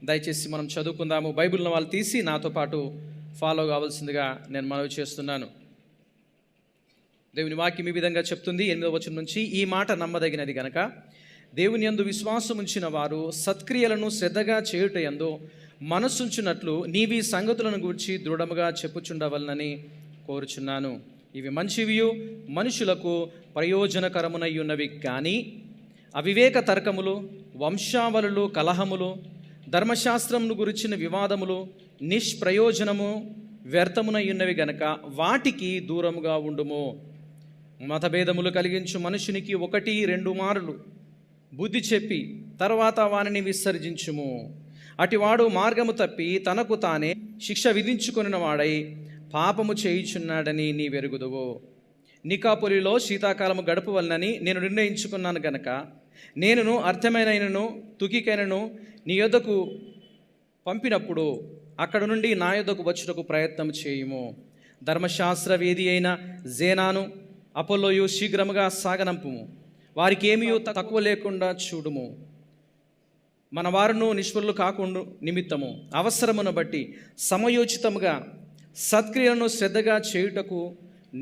దయచేసి మనం చదువుకుందాము. బైబిల్ని వాళ్ళు తీసి నాతో పాటు ఫాలో కావాల్సిందిగా నేను మనవి చేస్తున్నాను. దేవుని వాక్యం ఈ విధంగా చెప్తుంది. 8వ వచనం నుంచి, ఈ మాట నమ్మదగినది గనక దేవుని యందు విశ్వాసం ఉంచిన వారు సత్క్రియలను శ్రద్ధగా చేయుట యందు మనస్సుంచున్నట్లు నీవి సంగతులను గూర్చి దృఢముగా చెప్పుచుండవలనని కోరుచున్నాను. ఇవి మంచివియు మనుషులకు ప్రయోజనకరమునై ఉన్నవి కానీ అవివేక తర్కములు, వంశావళులు, కలహములు, ధర్మశాస్త్రమును గురించిన వివాదములు నిష్ప్రయోజనము వ్యర్థమునై ఉన్నవి గనక వాటికి దూరముగా ఉండుము. మతభేదములు కలిగించు మనుషునికి 1-2 మారులు బుద్ధి చెప్పి తర్వాత వానిని విసర్జించుము. అటివాడు మార్గము తప్పి తనకు తానే శిక్ష విధించుకొనిన వాడై పాపము చేయుచున్నాడని నీ వెరుగుదువు. నికాపురిలో శీతాకాలము గడపవలనని నేను నిర్ణయించుకున్నాను గనక నేనును అర్థమైనను తుకికైనను నీ యొద్దకు పంపినప్పుడు అక్కడ నుండి నా యొద్దకు వచ్చుటకు ప్రయత్నం చేయుము. ధర్మశాస్త్ర వేది అయిన జేనాను అపోలోయు శీఘ్రముగా సాగనంపుము. వారికి ఏమీ తక్కువ లేకుండా చూడుము. మన వారును నిష్ఫలులు కాకుండా నిమిత్తము అవసరమును బట్టి సమయోచితముగా సత్క్రియలను శ్రద్ధగా చేయుటకు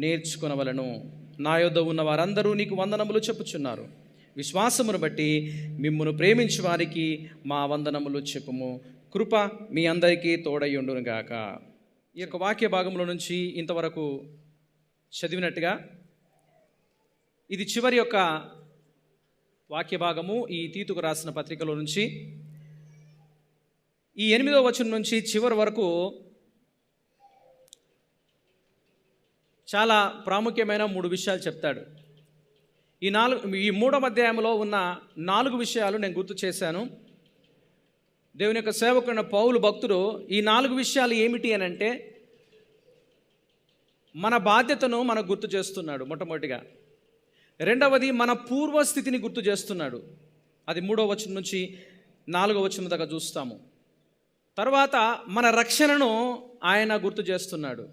నేర్చుకొనవలను. నా యొద్ద ఉన్న వారందరూ నీకు వందనములు చెప్పుచున్నారు. విశ్వాసమును బట్టి మిమ్మును ప్రేమించు వారికి మా వందనములు చెప్పుము. కృప మీ అందరికీ తోడయ్యుండునుగాక. ఈ యొక్క వాక్య భాగంలో నుంచి ఇంతవరకు చదివినట్టుగా ఇది చివరి యొక్క వాక్య భాగము ఈ తీతుకు రాసిన పత్రికలో నుంచి. ఈ 8వ వచనం నుంచి చివరి వరకు చాలా ప్రాముఖ్యమైన 3 విషయాలు చెప్తాడు. ఈ 3వ అధ్యాయంలో ఉన్న 4 విషయాలు నేను గుర్తు చేశాను. దేవుని యొక్క సేవకుడైన పౌలు భక్తుడు ఈ 4 విషయాలు ఏమిటి అని అంటే మన బాధ్యతను మనకు గుర్తు చేస్తున్నాడు. మొట్టమొదటిగా రెండవది మన పూర్వస్థితిని గుర్తు చేస్తున్నాడు. అది 3వ వచనం నుంచి 4వ వచనం దాకా చూస్తాము. తర్వాత మన రక్షణను ఆయన గుర్తు చేస్తున్నాడు.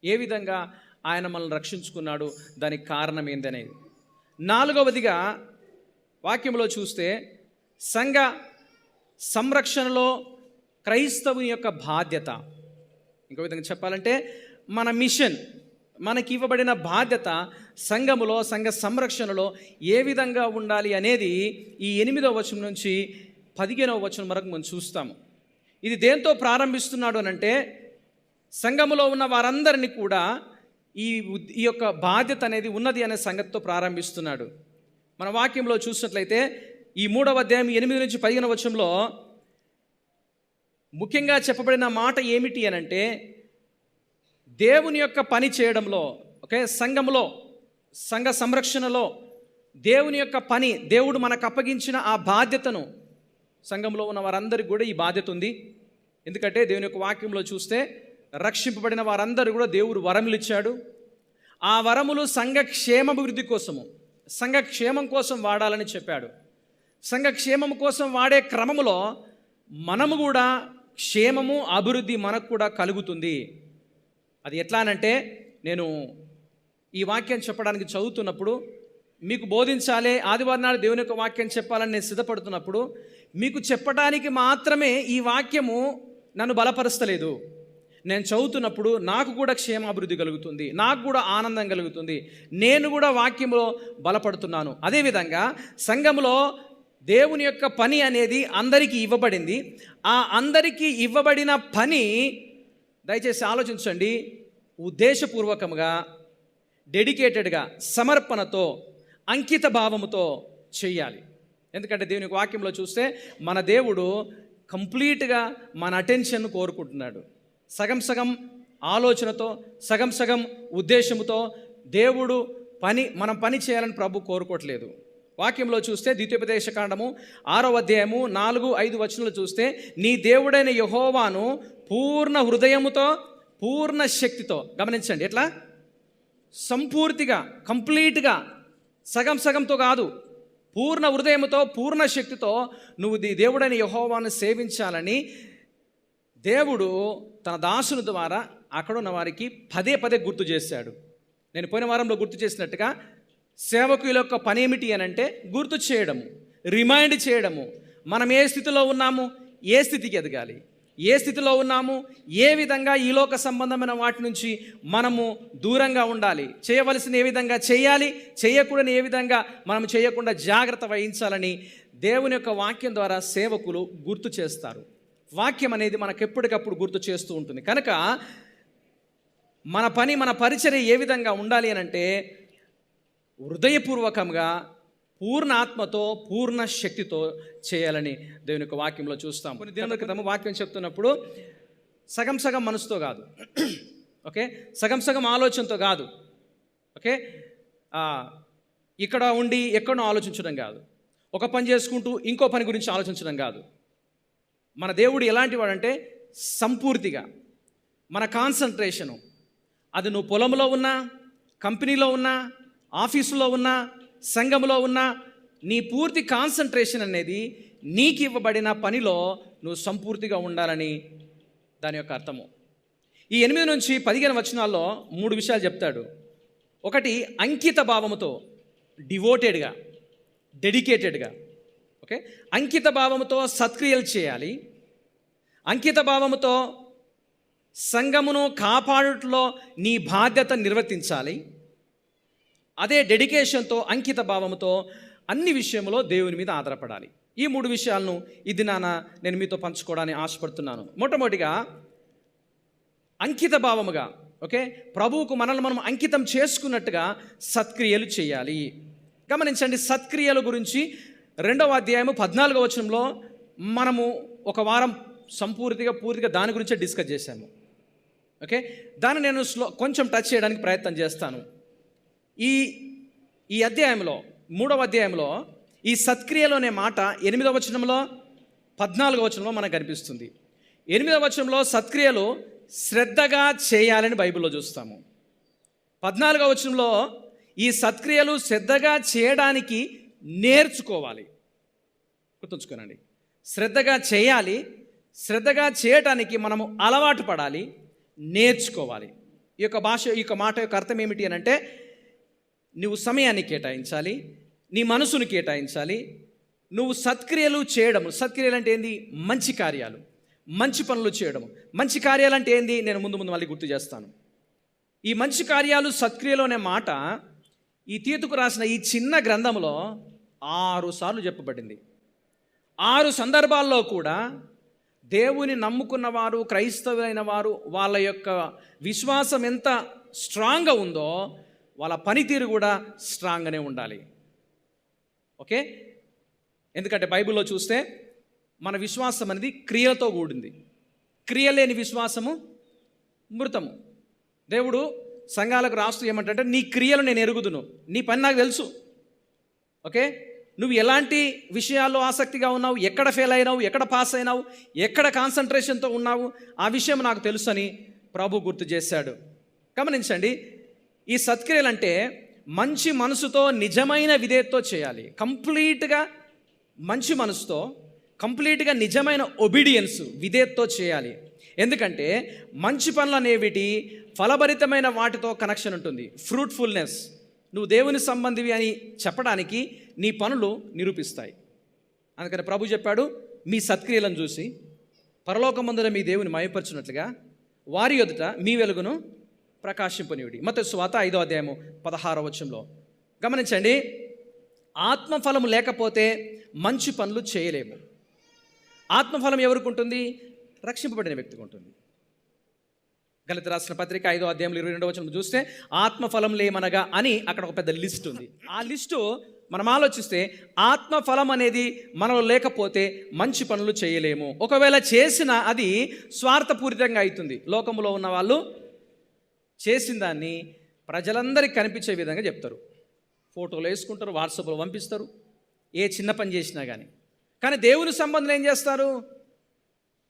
ఏ విధంగా ఆయన మనల్ని రక్షించుకున్నాడు, దానికి కారణం ఏందనేది. 4వదిగా వాక్యంలో చూస్తే సంఘ సంరక్షణలో క్రైస్తవుని యొక్క బాధ్యత. ఇంకో విధంగా చెప్పాలంటే మన మిషన్, మనకి ఇవ్వబడిన బాధ్యత సంఘములో, సంఘ సంరక్షణలో ఏ విధంగా ఉండాలి అనేది ఈ 8వ వచనం నుంచి 15వ వచనం వరకు మనం చూస్తాము. ఇది దేంతో ప్రారంభిస్తున్నాడు అనంటే సంఘములో ఉన్న వారందరినీ కూడా ఈ యొక్క బాధ్యత అనేది ఉన్నది అనే సంగతితో ప్రారంభిస్తున్నాడు. మన వాక్యంలో చూసినట్లయితే ఈ 3వ అధ్యాయం 8 నుంచి 15వ వచనంలో ముఖ్యంగా చెప్పబడిన మాట ఏమిటి అనంటే దేవుని యొక్క పని చేయడంలో, సంఘంలో, సంఘ సంరక్షణలో దేవుని యొక్క పని, దేవుడు మనకు అప్పగించిన ఆ బాధ్యతను సంఘంలో ఉన్న వారందరికీ కూడా ఈ బాధ్యత ఉంది. ఎందుకంటే దేవుని యొక్క వాక్యంలో చూస్తే రక్షింపబడిన వారందరూ కూడా దేవుడు వరములు ఇచ్చాడు. ఆ వరములు సంఘ క్షేమాభివృద్ధి కోసము, సంఘ క్షేమం కోసం వాడాలని చెప్పాడు. సంఘ క్షేమం కోసం వాడే క్రమములో మనము కూడా క్షేమము, అభివృద్ధి మనకు కూడా కలుగుతుంది. అది ఎట్లా అనంటే నేను ఈ వాక్యం చెప్పడానికి చదువుతున్నప్పుడు, మీకు బోధించాలి, ఆదివారం నాడు దేవుని యొక్క వాక్యం చెప్పాలని నేను సిద్ధపడుతున్నప్పుడు మీకు చెప్పడానికి మాత్రమే ఈ వాక్యము నన్ను బలపరుస్తలేదు. నేను చదువుతున్నప్పుడు నాకు కూడా క్షేమాభివృద్ధి కలుగుతుంది, నాకు కూడా ఆనందం కలుగుతుంది, నేను కూడా వాక్యంలో బలపడుతున్నాను. అదేవిధంగా సంఘంలో దేవుని యొక్క పని అనేది అందరికీ ఇవ్వబడింది. ఆ అందరికీ ఇవ్వబడిన పని దయచేసి ఆలోచించండి, ఉద్దేశపూర్వకంగా, డెడికేటెడ్గా, సమర్పణతో, అంకిత భావముతో చేయాలి. ఎందుకంటే దేవుని వాక్యంలో చూస్తే మన దేవుడు కంప్లీట్గా మన అటెన్షన్ కోరుకుంటున్నాడు. సగం సగం ఆలోచనతో, సగం సగం ఉద్దేశంతో దేవుడు మనం పని చేయాలని ప్రభు కోరుకోవట్లేదు. వాక్యంలో చూస్తే ద్వితీయోపదేశకాండము 6వ అధ్యాయము 4-5 వచనాలు చూస్తే నీ దేవుడైన యెహోవాను పూర్ణ హృదయముతో, పూర్ణ శక్తితో, గమనించండి, ఎట్లా సంపూర్తిగా, కంప్లీట్గా, సగం సగంతో కాదు, పూర్ణ హృదయముతో, పూర్ణ శక్తితో నువ్వు దేవుడైన యెహోవాను సేవించాలని దేవుడు తన దాసుని ద్వారా అక్కడ ఉన్న వారికి పదే పదే గుర్తు చేశాడు. నేను పోయిన వారంలో గుర్తు చేసినట్టుగా సేవకుల యొక్క పని ఏమిటి అని అంటే గుర్తు చేయడము, రిమైండ్ చేయడము. మనం ఏ స్థితిలో ఉన్నాము, ఏ స్థితికి ఎదగాలి, ఏ స్థితిలో ఉన్నాము, ఏ విధంగా ఈ లోక సంబంధమైన వాటి నుంచి మనము దూరంగా ఉండాలి, చేయవలసిన ఏ విధంగా చేయాలి, చేయకూడని ఏ విధంగా మనం చేయకుండా జాగ్రత్త వహించాలని దేవుని యొక్క వాక్యం ద్వారా సేవకులు గుర్తు చేస్తారు. వాక్యం అనేది మనకు ఎప్పటికప్పుడు గుర్తు చేస్తూ ఉంటుంది. కనుక మన పని, మన పరిచర్య ఏ విధంగా ఉండాలి అని అంటే హృదయపూర్వకంగా, పూర్ణ ఆత్మతో, పూర్ణ శక్తితో చేయాలని దేవుని యొక్క వాక్యంలో చూస్తాం. కొన్ని దినాల క్రితం వాక్యం చెప్తున్నప్పుడు సగం సగం మనసుతో కాదు, ఓకే, సగం సగం ఆలోచనతో కాదు, ఓకే, ఇక్కడ ఉండి ఎక్కడో ఆలోచించడం కాదు, ఒక పని చేసుకుంటూ ఇంకో పని గురించి ఆలోచించడం కాదు. మన దేవుడు ఎలాంటి వాడంటే సంపూర్తిగా మన కాన్సన్ట్రేషను, అది నువ్వు పొలంలో ఉన్నా, కంపెనీలో ఉన్నా, ఆఫీసులో ఉన్నా, సంఘంలో ఉన్నా, నీ పూర్తి కాన్సన్ట్రేషన్ అనేది నీకు ఇవ్వబడిన పనిలో నువ్వు సంపూర్తిగా ఉండాలని దాని యొక్క అర్థము. ఈ 8 నుంచి 15 వచనాల్లో 3 విషయాలు చెప్తాడు. ఒకటి, అంకిత భావముతో, డివోటెడ్గా, డెడికేటెడ్గా, ఓకే, అంకిత భావముతో సత్క్రియలు చేయాలి. అంకిత భావముతో సంఘమును కాపాడుటలో నీ బాధ్యత నిర్వర్తించాలి. అదే డెడికేషన్తో, అంకిత భావముతో అన్ని విషయంలో దేవుని మీద ఆధారపడాలి. ఈ 3 విషయాలను ఈ దినాన నేను మీతో పంచుకోవడానికి ఆశపడుతున్నాను. మొట్టమొదటిగా అంకిత భావముగా, ఓకే, ప్రభువుకు మనల్ని మనం అంకితం చేసుకున్నట్టుగా సత్క్రియలు చేయాలి. గమనించండి, సత్క్రియల గురించి 2వ అధ్యాయము 14వ వచనంలో మనము ఒక వారం పూర్తిగా దాని గురించే డిస్కస్ చేశాము. ఓకే, దాన్ని నేను కొంచెం టచ్ చేయడానికి ప్రయత్నం చేస్తాను. ఈ అధ్యాయంలో 3వ అధ్యాయంలో ఈ సత్క్రియలు అనే మాట 8వ వచనంలో 14వ వచనంలో మనకు కనిపిస్తుంది. 8వ వచనంలో సత్క్రియలు శ్రద్ధగా చేయాలని బైబిల్లో చూస్తాము. 14వ వచనంలో ఈ సత్క్రియలు శ్రద్ధగా చేయడానికి నేర్చుకోవాలి. గుర్తుంచుకోనండి, శ్రద్ధగా చేయాలి, శ్రద్ధగా చేయటానికి మనము అలవాటు పడాలి, నేర్చుకోవాలి. ఈ యొక్క మాట యొక్క అర్థం ఏమిటి అని అంటే, నువ్వు సమయాన్ని కేటాయించాలి, నీ మనసును కేటాయించాలి, నువ్వు సత్క్రియలు చేయడము. సత్క్రియలు అంటే ఏంది? మంచి కార్యాలు, మంచి పనులు చేయడము. మంచి కార్యాలు అంటే ఏంది? నేను ముందు మళ్ళీ గుర్తు చేస్తాను. ఈ మంచి కార్యాలు, సత్క్రియలు అనే మాట ఈ తీతుకు రాసిన ఈ చిన్న గ్రంథంలో 6 సార్లు చెప్పబడింది. 6 సందర్భాల్లో కూడా దేవుని నమ్ముకున్న వారు, క్రైస్తవులైన వారు, వాళ్ళ యొక్క విశ్వాసం ఎంత స్ట్రాంగ్గా ఉందో వాళ్ళ పనితీరు కూడా స్ట్రాంగ్గానే ఉండాలి. ఓకే, ఎందుకంటే బైబిల్లో చూస్తే మన విశ్వాసం అనేది క్రియలతో కూడింది. క్రియలేని విశ్వాసము మృతము. దేవుడు సంఘాలకు రాస్తూ ఏమంటే, నీ క్రియలు నేను ఎరుగుదును, నీ పని నాకు తెలుసు. ఓకే, నువ్వు ఎలాంటి విషయాల్లో ఆసక్తిగా ఉన్నావు, ఎక్కడ ఫెయిల్ అయినావు, ఎక్కడ పాస్ అయినావు, ఎక్కడ కాన్సన్ట్రేషన్తో ఉన్నావు, ఆ విషయం నాకు తెలుసు అని ప్రభు గుర్తు చేశాడు. గమనించండి, ఈ సత్క్రియలు అంటే మంచి మనసుతో, నిజమైన విధేయతతో చేయాలి. కంప్లీట్గా మంచి మనసుతో, కంప్లీట్గా నిజమైన ఒబీడియన్స్, విధేయతతో చేయాలి. ఎందుకంటే మంచి పనులు అనేవిటి ఫలభరితమైన వాటితో కనెక్షన్ ఉంటుంది. ఫ్రూట్ఫుల్నెస్, నువ్వు దేవుని సంబంధివి అని చెప్పడానికి నీ పనులు నిరూపిస్తాయి. అందుకని ప్రభు చెప్పాడు, మీ సత్క్రియలను చూసి పరలోకమందున మీ దేవుని మయపరచున్నట్లుగా వారి ఎదుట మీ వెలుగును ప్రకాశింపనియుడి. మత్తయి సువార్త 5వ అధ్యాయము 16వ వచనంలో గమనించండి, ఆత్మఫలము లేకపోతే మంచి పనులు చేయలేము. ఆత్మఫలం ఎవరికి ఉంటుంది? రక్షింపబడిన వ్యక్తికి ఉంటుంది. గలతీ రాసిన పత్రిక 5వ అధ్యాయంలో 22వ వచనం చూస్తే ఆత్మఫలం లేమనగా అని అక్కడ ఒక పెద్ద లిస్ట్ ఉంది. ఆ లిస్టు మనం ఆలోచిస్తే ఆత్మఫలం అనేది మనలో లేకపోతే మంచి పనులు చేయలేము. ఒకవేళ చేసినా అది స్వార్థపూరితంగా అవుతుంది. లోకంలో ఉన్న వాళ్ళు చేసిన దాన్ని ప్రజలందరికీ కనిపించే విధంగా చెప్తారు, ఫోటోలు వేసుకుంటారు, వాట్సాప్లో పంపిస్తారు, ఏ చిన్న పని చేసినా కానీ దేవుని సంబంధం ఏం చేస్తారు?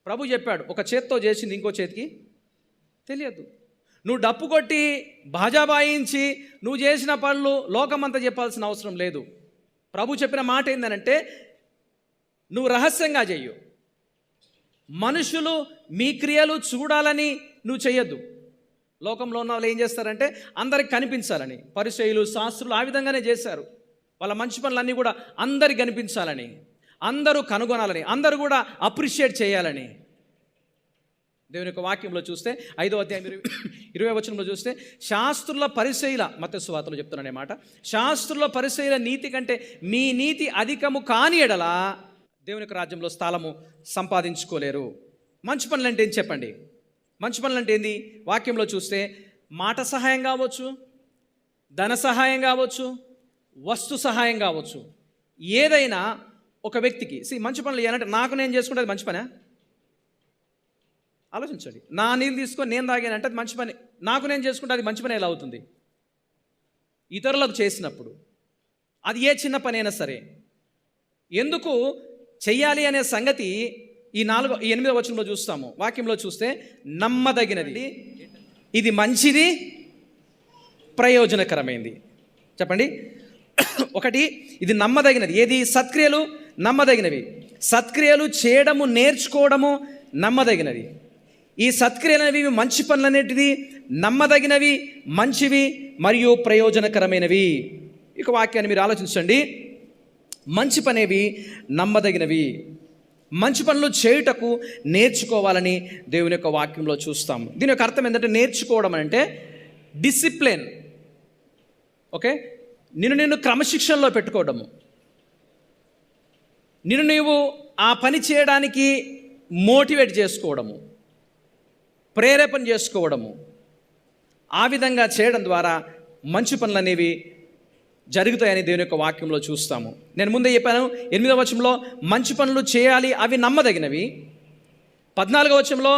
ప్రభు చెప్పాడు, ఒక చేత్తో చేసింది ఇంకో చేతికి తెలియదు. నువ్వు డప్పు కొట్టి బాజా బాయించి నువ్వు చేసిన పనులు లోకమంతా చెప్పాల్సిన అవసరం లేదు. ప్రభు చెప్పిన మాట ఏంటంటే, నువ్వు రహస్యంగా చెయ్యు. మనుషులు మీ క్రియలు చూడాలని నువ్వు చెయ్యొద్దు. లోకంలో ఉన్న వాళ్ళు ఏం చేస్తారంటే అందరికి కనిపించాలని, పరిసయ్యులు, శాస్త్రులు ఆ విధంగానే చేశారు. వాళ్ళ మంచి పనులన్నీ కూడా అందరికి కనిపించాలని. అందరూ కనుగొనాలని, అందరూ కూడా అప్రిషియేట్ చేయాలని. దేవుని యొక్క వాక్యంలో చూస్తే 5వ అధ్యాయం 20వ వచనంలో చూస్తే, శాస్త్రుల పరిచయుల, మత్తయి సువార్తలో చెప్తున్నాను మాట, శాస్త్రుల పరిచయుల నీతి కంటే మీ నీతి అధికము కాని ఎడల దేవుని యొక్క రాజ్యంలో స్థలము సంపాదించుకోలేరు. మంచి పనులు అంటే ఏం చెప్పండి? మంచి పనులు అంటే ఏంది? వాక్యంలో చూస్తే మాట సహాయం కావచ్చు, ధన సహాయం కావచ్చు, వస్తు సహాయం కావచ్చు, ఏదైనా ఒక వ్యక్తికి మంచి పనులు చేయాలంటే నాకు నేను చేసుకుంటే అది మంచి పనే? ఆలోచించండి. నా నీళ్ళు తీసుకొని నేను తాగానంటే అది మంచి పని, నాకు నేను చేసుకుంటే అది మంచి పని ఎలా అవుతుంది? ఇతరులకు చేసినప్పుడు అది ఏ చిన్న పని అయినా సరే ఎందుకు చెయ్యాలి అనే సంగతి ఈ 8వ వచనంలో చూస్తాము. వాక్యంలో చూస్తే నమ్మదగినది, ఇది మంచిది, ప్రయోజనకరమైంది. చెప్పండి. ఒకటి, ఇది నమ్మదగినది. ఏది? సత్క్రియలు నమ్మదగినవి. సత్క్రియలు చేయడము నేర్చుకోవడము నమ్మదగినది. ఈ సత్క్రియలు అనేవి మంచి పనులు అనేటివి నమ్మదగినవి, మంచివి మరియు ప్రయోజనకరమైనవి. ఇక వాక్యాన్ని మీరు ఆలోచించండి. మంచి పనేవి నమ్మదగినవి, మంచి పనులు చేయుటకు నేర్చుకోవాలని దేవుని యొక్క వాక్యంలో చూస్తాము. దీని యొక్క అర్థం ఏంటంటే, నేర్చుకోవడం అంటే డిసిప్లిన్. ఓకే, నిన్ను క్రమశిక్షణలో పెట్టుకోవడము, నీవు ఆ పని చేయడానికి మోటివేట్ చేసుకోవడము, ప్రేరేపణ చేసుకోవడము. ఆ విధంగా చేయడం ద్వారా మంచి పనులు అనేవి జరుగుతాయని దేవుని యొక్క వాక్యంలో చూస్తాము. నేను ముందే చెప్పాను, 8వ వచనంలో మంచి పనులు చేయాలి, అవి నమ్మదగినవి. 14వ వచనంలో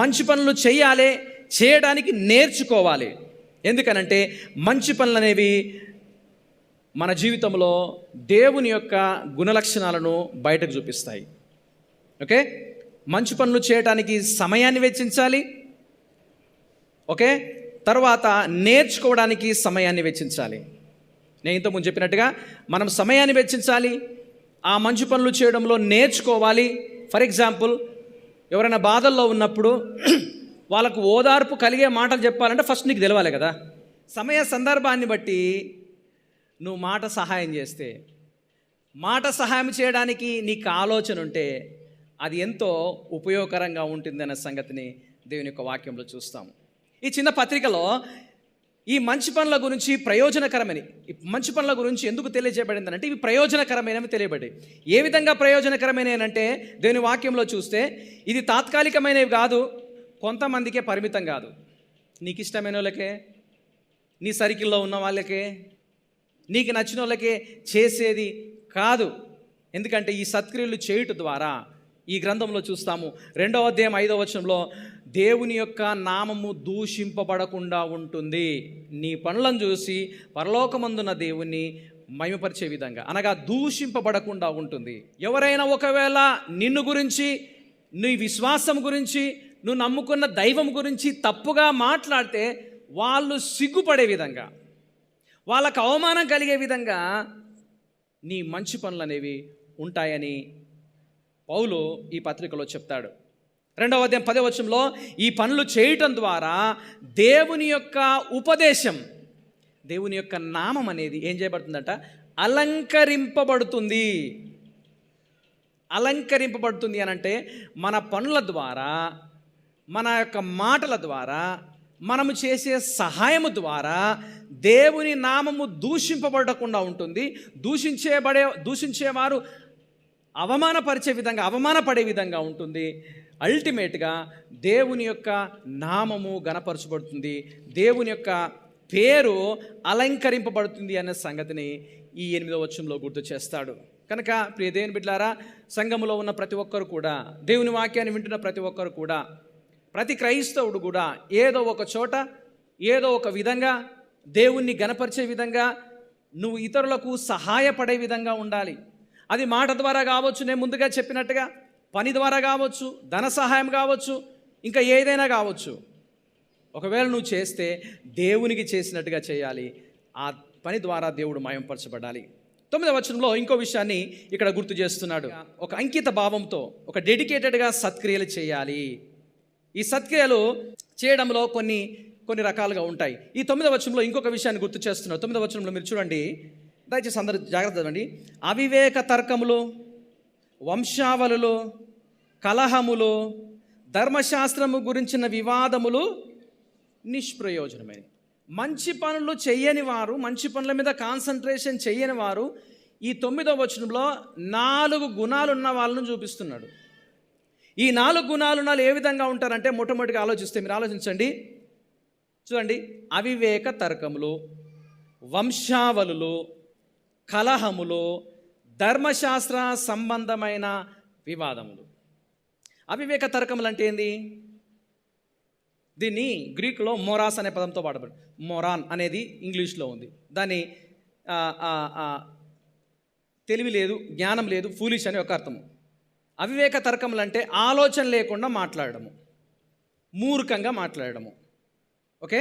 మంచి పనులు చేయాలి, చేయడానికి నేర్చుకోవాలి. ఎందుకనంటే మంచి పనులు అనేవి మన జీవితంలో దేవుని యొక్క గుణలక్షణాలను బయటకు చూపిస్తాయి. ఓకే, మంచి పనులు చేయడానికి సమయాన్ని వెచ్చించాలి. ఓకే, తర్వాత నేర్చుకోవడానికి సమయాన్ని వెచ్చించాలి. నేను ఇంతకుముందు చెప్పినట్టుగా మనం సమయాన్ని వెచ్చించాలి, ఆ మంచి పనులు చేయడంలో నేర్చుకోవాలి. ఫర్ ఎగ్జాంపుల్, ఎవరైనా బాధల్లో ఉన్నప్పుడు వాళ్ళకు ఓదార్పు కలిగే మాటలు చెప్పాలంటే ఫస్ట్ నీకు తెలవాలి కదా. సమయ సందర్భాన్ని బట్టి నువ్వు మాట సహాయం చేస్తే, మాట సహాయం చేయడానికి నీకు ఆలోచన ఉంటే అది ఎంతో ఉపయోగకరంగా ఉంటుంది అనే సంగతిని దేవుని యొక్క వాక్యంలో చూస్తాము. ఈ చిన్న పత్రికలో ఈ మంచి పనుల గురించి ప్రయోజనకరమని, మంచి పనుల గురించి ఎందుకు తెలియజేయబడింది అంటే, ఇవి ప్రయోజనకరమైనవి తెలియబడి. ఏ విధంగా ప్రయోజనకరమైనవి అంటే, దేవుని వాక్యంలో చూస్తే ఇది తాత్కాలికమైనవి కాదు, కొంతమందికే పరిమితం కాదు. నీకు ఇష్టమైన వాళ్ళకే, నీ సర్కిల్లో ఉన్న వాళ్ళకే, నీకు నచ్చిన వాళ్ళకే చేసేది కాదు. ఎందుకంటే ఈ సత్క్రియలు చేయుట ద్వారా ఈ గ్రంథంలో చూస్తాము. 2వ అధ్యాయం 5వ వచనంలో దేవుని యొక్క నామము దూషింపబడకుండా ఉంటుంది. నీ పనులను చూసి పరలోకమందున్న దేవుని మహిమపరిచే విధంగా, అనగా దూషింపబడకుండా ఉంటుంది. ఎవరైనా ఒకవేళ నిన్ను గురించి, నీ విశ్వాసం గురించి, నువ్వు నమ్ముకున్న దైవం గురించి తప్పుగా మాట్లాడితే వాళ్ళు సిగ్గుపడే విధంగా, వాళ్ళకు అవమానం కలిగే విధంగా నీ మంచి పనులు అనేవి ఉంటాయని పౌలు ఈ పత్రికలో చెప్తాడు. 2వ అధ్యాయం 10వ వచనంలో ఈ పనులు చేయటం ద్వారా దేవుని యొక్క ఉపదేశం, దేవుని యొక్క నామం అనేది ఏం చేయబడుతుందట? అలంకరింపబడుతుంది. అలంకరింపబడుతుంది అని అంటే, మన పనుల ద్వారా, మన యొక్క మాటల ద్వారా, మనము చేసే సహాయము ద్వారా దేవుని నామము దూషింపబడకుండా ఉంటుంది. దూషించేవారు అవమానపడే విధంగా ఉంటుంది. అల్టిమేట్గా దేవుని యొక్క నామము గణపరచబడుతుంది, దేవుని యొక్క పేరు అలంకరింపబడుతుంది అనే సంగతిని ఈ 8వ వచనంలో గుర్తు చేస్తాడు. కనుక ప్రియ దేవుని బిడ్డలారా, సంఘములో ఉన్న ప్రతి ఒక్కరు కూడా, దేవుని వాక్యాన్ని వింటున్న ప్రతి ఒక్కరు కూడా, ప్రతి క్రైస్తవుడు కూడా ఏదో ఒక చోట, ఏదో ఒక విధంగా దేవుణ్ణి గణపరిచే విధంగా, నువ్వు ఇతరులకు సహాయపడే విధంగా ఉండాలి. అది మాట ద్వారా కావచ్చు, నేను ముందుగా చెప్పినట్టుగా పని ద్వారా కావచ్చు, ధన సహాయం కావచ్చు, ఇంకా ఏదైనా కావచ్చు. ఒకవేళ నువ్వు చేస్తే దేవునికి చేసినట్టుగా చేయాలి. ఆ పని ద్వారా దేవుడు మహిమపరచబడాలి. 9వ వచనంలో ఇంకో విషయాన్ని ఇక్కడ గుర్తు చేస్తున్నాడు. ఒక అంకిత భావంతో, ఒక డెడికేటెడ్గా సత్క్రియలు చేయాలి. ఈ సత్క్రియలు చేయడంలో కొన్ని రకాలుగా ఉంటాయి. ఈ 9వ వచనంలో ఇంకొక విషయాన్ని గుర్తు చేస్తున్నాడు. 9వ వచనంలో మీరు చూడండి, దయచేసి అందరూ జాగ్రత్త చదవండి. అవివేక తర్కములు, వంశావళులు, కలహములు, ధర్మశాస్త్రము గురించిన వివాదములు నిష్ప్రయోజనమైనవి. మంచి పనులు చెయ్యని వారు, మంచి పనుల మీద కాన్సన్ట్రేషన్ చెయ్యని వారు ఈ 9వ వచనంలో 4 గుణాలు ఉన్న వాళ్ళను చూపిస్తున్నాడు. ఈ 4 గుణాలున్న వాళ్ళు ఏ విధంగా ఉంటారంటే, మొట్టమొదటిగా ఆలోచిస్తే, మీరు ఆలోచించండి, చూడండి, అవివేక తర్కములు, వంశావళులు, కలహములు, ధర్మశాస్త్ర సంబంధమైన వివాదములు. అవివేక తర్కములు అంటే ఏంది? దీన్ని గ్రీకులో మోరాస్ అనే పదంతో వాడబడి, మోరాన్ అనేది ఇంగ్లీష్లో ఉంది. దాన్ని తెలివి లేదు, జ్ఞానం లేదు, ఫూలిష్ అనే ఒక అర్థము. అవివేక తర్కములు అంటే ఆలోచన లేకుండా మాట్లాడము, మూర్ఖంగా మాట్లాడము. ఓకే,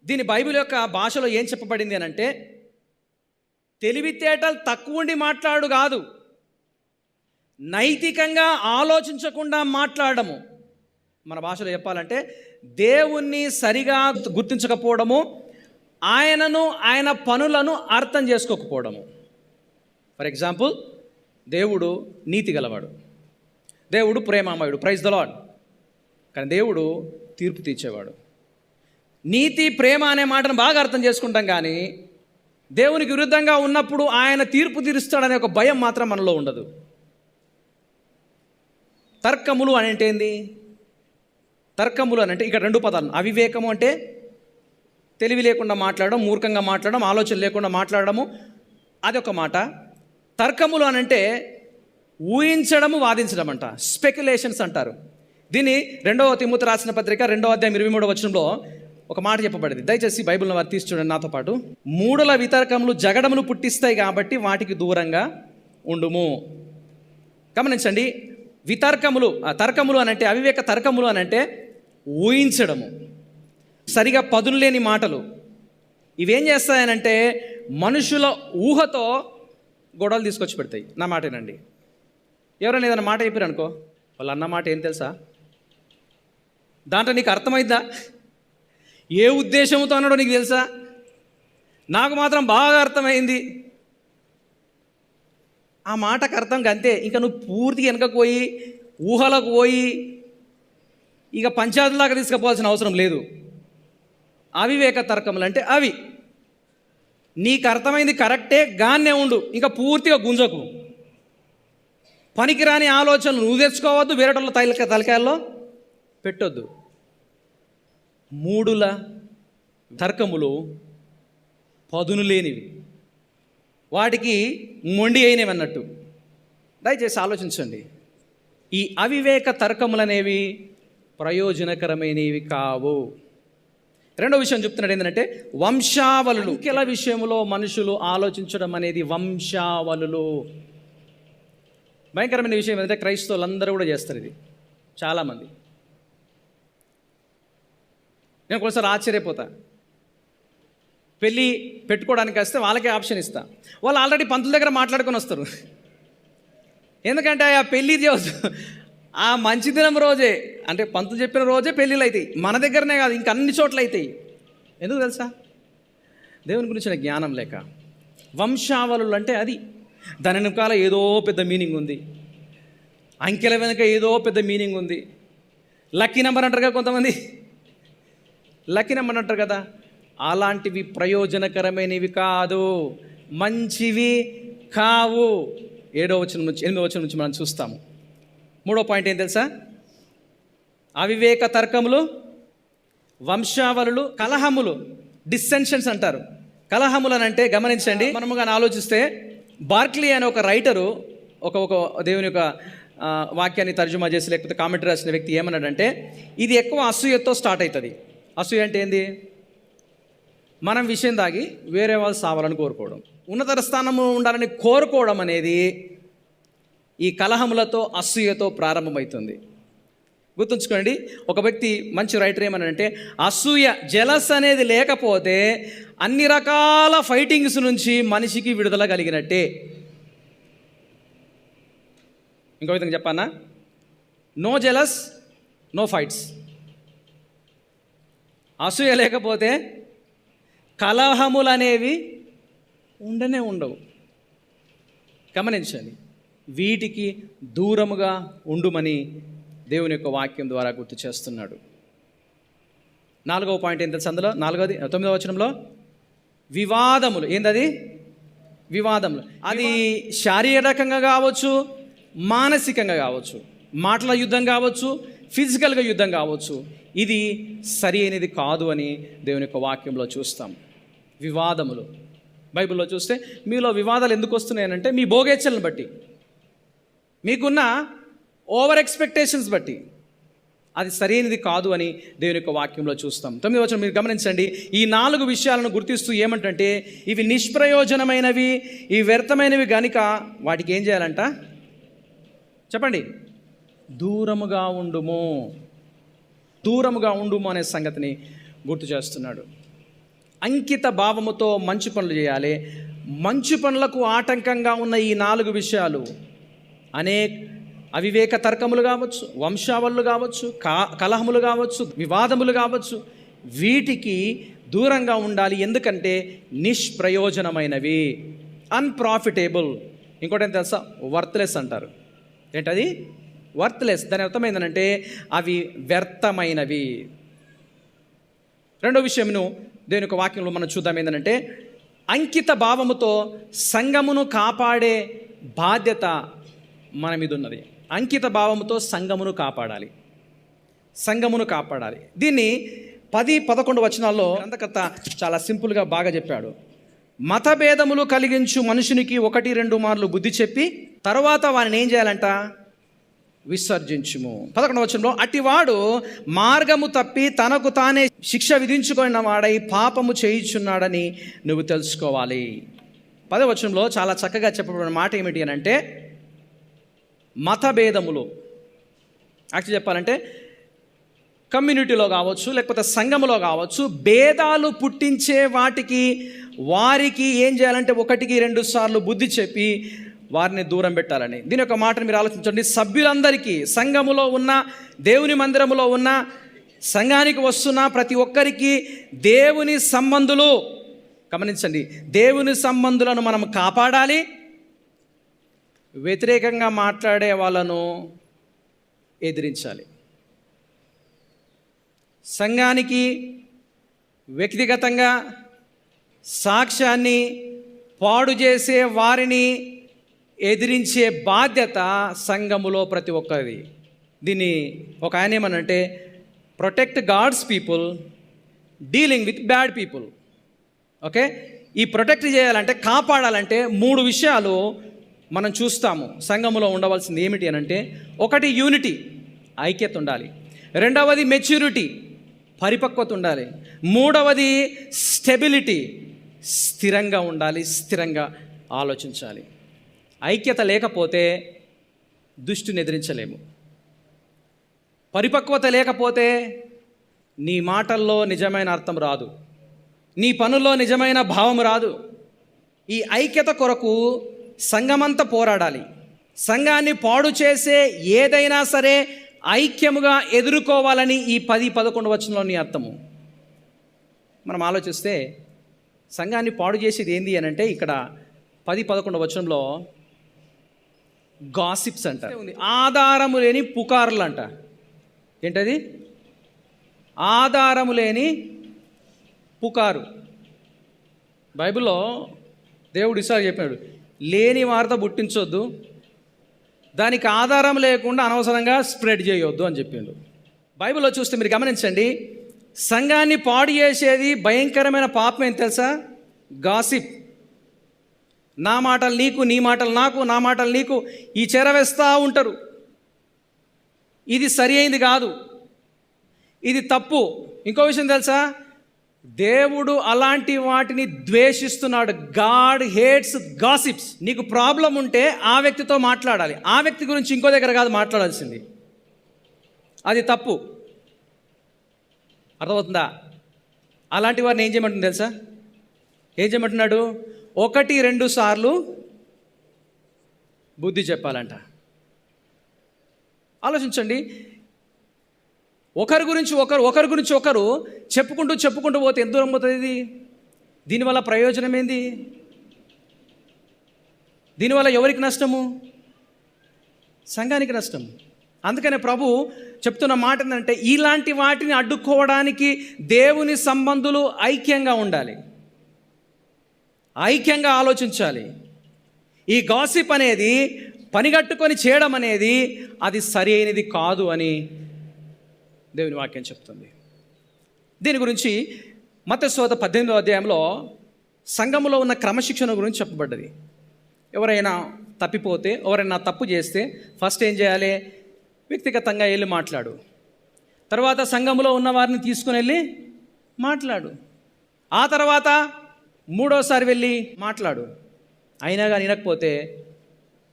దీని బైబిల్ యొక్క భాషలో ఏం చెప్పబడింది అని అంటే, తెలివితేటలు తక్కువ ఉండి మాట్లాడు కాదు, నైతికంగా ఆలోచించకుండా మాట్లాడము. మన భాషలో చెప్పాలంటే దేవుణ్ణి సరిగా గుర్తించకపోవడము, ఆయనను, ఆయన పనులను అర్థం చేసుకోకపోవడము. ఫర్ ఎగ్జాంపుల్, దేవుడు నీతి గలవాడు, దేవుడు ప్రేమామయుడు, ప్రైజ్ ద లార్డ్. కానీ దేవుడు తీర్పు తీర్చేవాడు. నీతి, ప్రేమ అనే మాటను బాగా అర్థం చేసుకుంటాం, కానీ దేవునికి విరుద్ధంగా ఉన్నప్పుడు ఆయన తీర్పు తీరుస్తాడనే ఒక భయం మాత్రం మనలో ఉండదు. తర్కములు అని అంటే ఏంది? తర్కములు అని అంటే ఇక్కడ 2 పదాలు. అవివేకము అంటే తెలివి లేకుండా మాట్లాడడం, మూర్ఖంగా మాట్లాడడం, ఆలోచన లేకుండా మాట్లాడడము, అదొక మాట. తర్కములు అని అంటే ఊహించడము, వాదించడం అంట, స్పెక్యులేషన్స్ అంటారు. దీన్ని 2వ తిమోతి రాసిన పత్రిక 2వ అధ్యాయం 23వ వచనంలో ఒక మాట చెప్పబడింది. దయచేసి బైబిల్ని వారు తీసి చూడండి నాతో పాటు. మూఢుల వితర్కములు జగడములు పుట్టిస్తాయి కాబట్టి వాటికి దూరంగా ఉండుము. గమనించండి, వితర్కములు, తర్కములు అని అంటే, అవివేక తర్కములు అని అంటే ఊహించడము, సరిగా పదును లేని మాటలు. ఇవేం చేస్తాయనంటే మనుషుల ఊహతో గొడవలు తీసుకొచ్చి పెడతాయి. నా మాటేనండి. ఎవరైనా ఏదైనా మాట చెప్పారు అనుకో, వాళ్ళు అన్న మాట ఏం తెలుసా, దాంట్లో నీకు అర్థమైద్దా, ఏ ఉద్దేశంతో అన్నాడో నీకు తెలుసా? నాకు మాత్రం బాగా అర్థమైంది. ఆ మాటకు అర్థం అంతే. ఇంకా నువ్వు పూర్తిగా వెనకకు పోయి, ఊహలకు పోయి, ఇక పంచాయతీలాగా తీసుకుపోవాల్సిన అవసరం లేదు. అవివేక తర్కములు అంటే అవి. నీకు అర్థమైంది కరెక్టే, గాన్నే ఉండు, ఇంకా పూర్తిగా గుంజకు. పనికిరాని ఆలోచనలు నువ్వు తెచ్చుకోవద్దు, వేరేటోళ్ళ తలకాయల్లో పెట్టొద్దు. మూఢుల తర్కములు పదును లేనివి, వాటికి మొండి అయినవి అన్నట్టు. దయచేసి ఆలోచించండి. ఈ అవివేక తర్కములు అనేవి ప్రయోజనకరమైనవి కావు. 2వ విషయం చెప్తున్నాడు ఏంటంటే వంశావళులు. అంకెల విషయంలో మనుషులు ఆలోచించడం అనేది వంశావళులు. భయంకరమైన విషయం ఏంటంటే క్రైస్తవులు అందరూ కూడా చేస్తారు ఇది, చాలామంది. నేను ఒకసారి ఆశ్చర్యపోతా. పెళ్ళి పెట్టుకోవడానికి వస్తే వాళ్ళకే ఆప్షన్ ఇస్తా. వాళ్ళు ఆల్రెడీ పంతుల దగ్గర మాట్లాడుకొని వస్తారు. ఎందుకంటే ఆ పెళ్ళి ఆ మంచి దినం రోజే, అంటే పంతులు చెప్పిన రోజే పెళ్ళిళ్ళు అవుతాయి. మన దగ్గరనే కాదు, ఇంక అన్ని చోట్ల అవుతాయి. ఎందుకు తెలుసా? దేవుని గురించిన జ్ఞానం లేక. వంశావళులు అంటే అది. దాని వెనకాల ఏదో పెద్ద మీనింగ్ ఉంది, అంకెల వెనుక ఏదో పెద్ద మీనింగ్ ఉంది. లక్కీ నెంబర్ అంటారు కదా కొంతమంది, లక్కీ నెంబర్ అంటారు కదా, అలాంటివి ప్రయోజనకరమైనవి కాదు, మంచివి కావు. 7వ వచనం నుంచి 8వ వచనం నుంచి మనం చూస్తాము. 3వ పాయింట్ ఏం తెలుసా? అవివేక తర్కములు, వంశావళులు, కలహములు, డిస్సెన్షన్స్ అంటారు. కలహములు అని అంటే గమనించండి, మనము కానీ ఆలోచిస్తే బార్క్లీ అనే ఒక రైటరు ఒక దేవుని యొక్క వాక్యాన్ని తర్జుమా చేసి లేకపోతే కామెంటరీ రాసిన వ్యక్తి ఏమన్నాడంటే, ఇది ఎక్కువ అసూయతో స్టార్ట్ అవుతుంది. అసూయ అంటే ఏంది? మనం విషయం దాగి వేరే వాళ్ళు సావాలని కోరుకోవడం, ఉన్నత స్థానము ఉండాలని కోరుకోవడం అనేది ఈ కలహములతో, అసూయతో ప్రారంభమవుతుంది. గుర్తుంచుకోండి, ఒక వ్యక్తి మంచి రైటర్ ఏమనంటే, అసూయ, జెలస్ అనేది లేకపోతే అన్ని రకాల ఫైటింగ్స్ నుంచి మనిషికి విడుదల కలిగినట్టే. ఇంకో విధంగా చెప్పానా? No jealous, no fights. అసూయ లేకపోతే కలహములు అనేవి ఉండనే ఉండవు. గమనించండి, వీటికి దూరముగా ఉండుమని దేవుని యొక్క వాక్యం ద్వారా గుర్తు చేస్తున్నాడు. 4వ పాయింట్ ఏం తెలుసు అందులో? 9వ వచనంలో వివాదములు. ఏందది? వివాదములు. అది శారీరకంగా కావచ్చు, మానసికంగా కావచ్చు, మాటల యుద్ధం కావచ్చు, ఫిజికల్గా యుద్ధం కావచ్చు. ఇది సరి అయినది కాదు అని దేవుని యొక్క వాక్యంలో చూస్తాం. వివాదములు బైబిల్లో చూస్తే మీలో వివాదాలు ఎందుకు వస్తున్నాయనంటే మీ భోగేచ్ఛలను బట్టి, మీకున్న ఓవర్ ఎక్స్పెక్టేషన్స్ బట్టి. అది సరైనది కాదు అని దేవుని యొక్క వాక్యంలో చూస్తాం. 9వ వచనం మీరు గమనించండి. ఈ 4 విషయాలను గుర్తిస్తూ ఏమంటే ఇవి నిష్ప్రయోజనమైనవి, ఇవి వ్యర్థమైనవి గనుక వాటికి ఏం చేయాలంట? చెప్పండి. దూరముగా ఉండుము, దూరముగా ఉండుము అనే సంగతిని గుర్తు చేస్తున్నాడు. అంకిత భావముతో మంచి పనులు చేయాలి. మంచి పనులకు ఆటంకంగా ఉన్న ఈ 4 విషయాలు అవివేక తర్కములు కావచ్చు, వంశావళులు కావచ్చు, కలహములు కావచ్చు, వివాదములు కావచ్చు, వీటికి దూరంగా ఉండాలి. ఎందుకంటే నిష్ప్రయోజనమైనవి, అన్ప్రాఫిటబుల్. ఇంకోటి ఏం తెలుసా? వర్త్లెస్ అంటారు. ఏంటది? వర్త్లెస్. దాని అర్థం ఏంటంటే అవి వ్యర్థమైనవి. రెండో విషయమును దేవుని యొక్క వాక్యంలో మనం చూద్దాం. ఏంటంటే అంకిత భావముతో సంఘమును కాపాడే బాధ్యత మన మీద ఉన్నది. అంకిత భావముతో సంఘమును కాపాడాలి, సంఘమును కాపాడాలి. దీన్ని 10-11 వచనాల్లో గ్రంథకర్త చాలా సింపుల్గా బాగా చెప్పాడు. మతభేదములు కలిగించు మనుషునికి 1-2 మార్లు బుద్ధి చెప్పి తర్వాత వారిని ఏం చేయాలంట? విసర్జించుము. 11వ వచనంలో అటివాడు మార్గము తప్పి తనకు తానే శిక్ష విధించుకున్న వాడై పాపము చేయుచున్నాడని నువ్వు తెలుసుకోవాలి. 10వ వచనంలో చాలా చక్కగా చెప్పబడిన మాట ఏమిటి అని అంటే మతభేదములు. యాక్చువల్లీ చెప్పాలంటే కమ్యూనిటీలో కావచ్చు, లేకపోతే సంఘములో కావచ్చు, భేదాలు పుట్టించే వారికి ఏం చేయాలంటే 1-2 సార్లు బుద్ధి చెప్పి వారిని దూరం పెట్టాలని. దీని యొక్క మాటను మీరు ఆలోచించండి. సభ్యులందరికీ, సంఘములో ఉన్న, దేవుని మందిరములో ఉన్న, సంఘానికి వస్తున్న ప్రతి ఒక్కరికి దేవుని సంబంధులు, గమనించండి, దేవుని సంబంధులను మనం కాపాడాలి. వ్యతిరేకంగా మాట్లాడే వాళ్ళను ఎదిరించాలి. సంఘానికి వ్యక్తిగతంగా సాక్ష్యాన్ని పాడు చేసే వారిని ఎదిరించే బాధ్యత సంఘములో ప్రతి ఒక్కరిది. దీన్ని ఒక ఆయన ఏమనంటే protect gods people dealing with bad people. Okay, ఈ ప్రొటెక్ట్ చేయాలంటే, కాపాడాలంటే 3 విషయాలు మనం చూస్తాము సంఘములో ఉండవలసింది. ఏమిటి అనంటే, 1 యూనిటీ, ఐక్యత ఉండాలి. 2వది మెచ్యూరిటీ, పరిపక్వత ఉండాలి. 3వది స్టెబిలిటీ, స్థిరంగా ఉండాలి, స్థిరంగా ఆలోచించాలి. ఐక్యత లేకపోతే దుష్టుని ఎదిరించలేము. పరిపక్వత లేకపోతే నీ మాటల్లో నిజమైన అర్థం రాదు, నీ పనుల్లో నిజమైన భావం రాదు. ఈ ఐక్యత కొరకు సంఘమంతా పోరాడాలి. సంఘాన్ని పాడు చేసే ఏదైనా సరే ఐక్యముగా ఎదుర్కోవాలని ఈ 10-11 వచనంలోని అర్థము. మనం ఆలోచిస్తే సంఘాన్ని పాడు చేసేది ఏంది అని అంటే, ఇక్కడ 10-11 వచనంలో గాసిప్స్ అంటారు. ఆధారము లేని పుకార్లు అంట. ఏంటది? ఆధారము లేని పుకారు. బైబిల్లో దేవుడు ఈసారి చెప్పాడు, లేని వార్త పుట్టించొద్దు, దానికి ఆధారం లేకుండా అనవసరంగా స్ప్రెడ్ చేయొద్దు అని చెప్పిండు. బైబిల్లో చూస్తే మీరు గమనించండి, సంఘాన్ని పాడు చేసేది భయంకరమైన పాపం ఏం తెలుసా? గాసిప్. నా మాటలు నీకు, నీ మాటలు నాకు, నా మాటలు నీకు, ఈ చెరవేస్తూ ఉంటారు. ఇది సరి అయింది కాదు, ఇది తప్పు. ఇంకో విషయం తెలుసా? దేవుడు అలాంటి వాటిని ద్వేషిస్తున్నాడు. God hates gossips. నీకు ప్రాబ్లం ఉంటే ఆ వ్యక్తితో మాట్లాడాలి, ఆ వ్యక్తి గురించి ఇంకో దగ్గర కాదు మాట్లాడాల్సింది. అది తప్పు. అర్థమవుతుందా? అలాంటి వారిని ఏం చేయమంటుంది తెలుసా? ఏం చేయమంటున్నాడు? 1-2 సార్లు బుద్ధి చెప్పాలంట. ఆలోచించండి. ఒకరి గురించి ఒకరు చెప్పుకుంటూ పోతే ఎంత దూరం పోతుంది ఇది? దీనివల్ల ప్రయోజనం ఏంది? దీనివల్ల ఎవరికి నష్టము? సంఘానికి నష్టం. అందుకనే ప్రభు చెప్తున్న మాట ఏంటంటే ఇలాంటి వాటిని అడ్డుకోవడానికి దేవుని సంబంధులు ఐక్యంగా ఉండాలి, ఐక్యంగా ఆలోచించాలి. ఈ గాసిప్ అనేది పనిగట్టుకొని చేయడం అనేది అది సరి అయినది కాదు అని దేవుని వాక్యం చెప్తుంది. దీని గురించి మత్తయి సువార్త 18వ అధ్యాయంలో సంఘములో ఉన్న క్రమశిక్షణ గురించి చెప్పబడ్డది. ఎవరైనా తప్పిపోతే, ఎవరైనా తప్పు చేస్తే ఫస్ట్ ఏం చేయాలి? వ్యక్తిగతంగా వెళ్ళి మాట్లాడు. తర్వాత సంఘములో ఉన్న వారిని తీసుకుని వెళ్ళి మాట్లాడు. ఆ తర్వాత మూడోసారి వెళ్ళి మాట్లాడు. అయినా కానీ వినకపోతే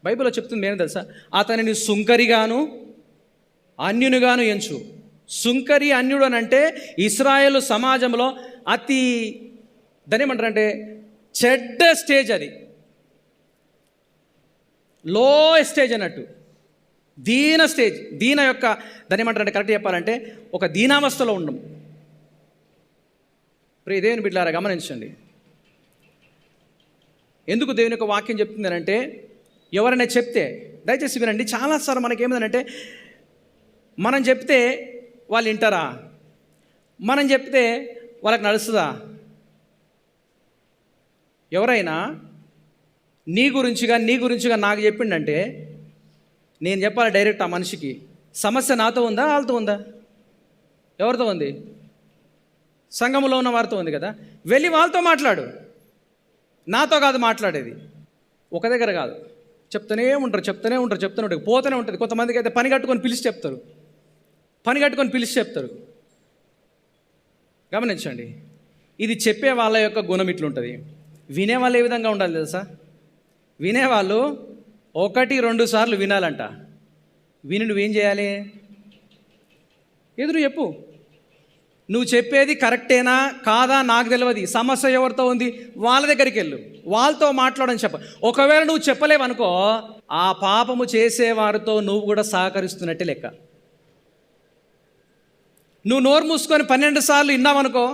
బైబిల్లో చెప్తుంది ఏం తెలుసా? అతనిని సుంకరిగాను అన్యునిగాను ఎంచు. సుంకరి అన్యుడు అని అంటే ఇశ్రాయేలు సమాజంలో అతి దాన్ని ఏమంటారంటే చెడ్డ స్టేజ్, అది లో స్టేజ్ అన్నట్టు, దీన స్టేజ్. దీన యొక్క దాన్ని ఏమంటారంటే కరెక్ట్ చెప్పాలంటే ఒక దీనావస్థలో ఉండడం. ప్రియ దేవుని బిడ్డలారా గమనించండి, ఎందుకు దేవుని యొక్క వాక్యం చెప్తుంది అంటే ఎవరైనా చెప్తే దయచేసి వినండి. చాలాసార్లు మనకేమిటంటే మనం చెప్తే వాళ్ళు వింటారా, మనం చెప్తే వాళ్ళకి నడుస్తుందా? ఎవరైనా నీ గురించిగా నాకు చెప్పిండంటే నేను చెప్పాలి డైరెక్ట్ ఆ మనిషికి, సమస్య నాతో ఉందా వాళ్ళతో ఉందా? ఎవరితో ఉంది? సంఘంలో ఉన్న వారితో ఉంది కదా. వెళ్ళి వాళ్ళతో మాట్లాడు, నాతో కాదు మాట్లాడేది. ఒక దగ్గర కాదు, చెప్తూనే ఉంటారు, పోతూనే ఉంటుంది. కొంతమందికి అయితే పని కట్టుకొని పిలిచి చెప్తారు. గమనించండి, ఇది చెప్పే వాళ్ళ యొక్క గుణం ఇట్లుంటుంది. వినేవాళ్ళు ఏ విధంగా ఉండాలి తెలుసా? వినేవాళ్ళు 1-2 సార్లు వినాలంట. విని నువ్వేం చేయాలి? ఎదురు చెప్పు. నువ్వు చెప్పేది కరెక్టేనా కాదా నాకు తెలియదు, సమస్య ఎవరితో ఉంది వాళ్ళ దగ్గరికి వెళ్ళు, వాళ్ళతో మాట్లాడని చెప్ప. ఒకవేళ నువ్వు చెప్పలేవనుకో, ఆ పాపము చేసేవారితో నువ్వు కూడా సహకరిస్తున్నట్టే లెక్క. నువ్వు నోరు మూసుకొని 12 సార్లు విన్నావనుకో,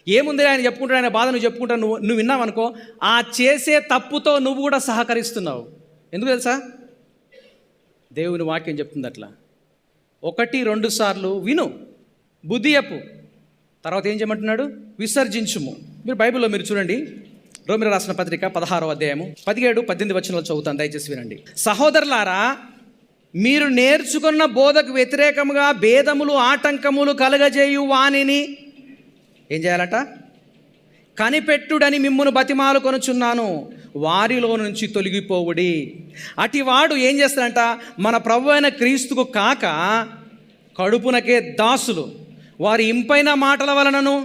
ఏముంది ఆయన చెప్పుకుంటాడు, ఆయన బాధ నువ్వు చెప్పుకుంటా, నువ్వు విన్నావనుకో, ఆ చేసే తప్పుతో నువ్వు కూడా సహకరిస్తున్నావు. ఎందుకు తెలుసా? దేవుని వాక్యం చెప్తుంది అట్లా. 1-2 సార్లు విను, బుద్ధి చెప్పు, తర్వాత ఏం చేయమంటున్నాడు? విసర్జించుము. మీరు బైబిల్లో మీరు చూడండి, రోమీయులకు రాసిన పత్రిక 16వ అధ్యాయము 17-18 వచనాలు చదువుతాను, దయచేసి వినండి. సహోదరులారా, మీరు నేర్చుకున్న బోధకు వ్యతిరేకముగా భేదములు ఆటంకములు కలగజేయు వానిని ఏం చేయాలట? కనిపెట్టుడని మిమ్మును బతిమాలు కొనుచున్నాను, వారిలో నుంచి తొలగిపోవుడి. అటివాడు ఏం చేస్తాడంట? మన ప్రభువైన అయిన క్రీస్తుకు కాక కడుపునకే దాసులు, వారి ఇంపైన మాటల వలనను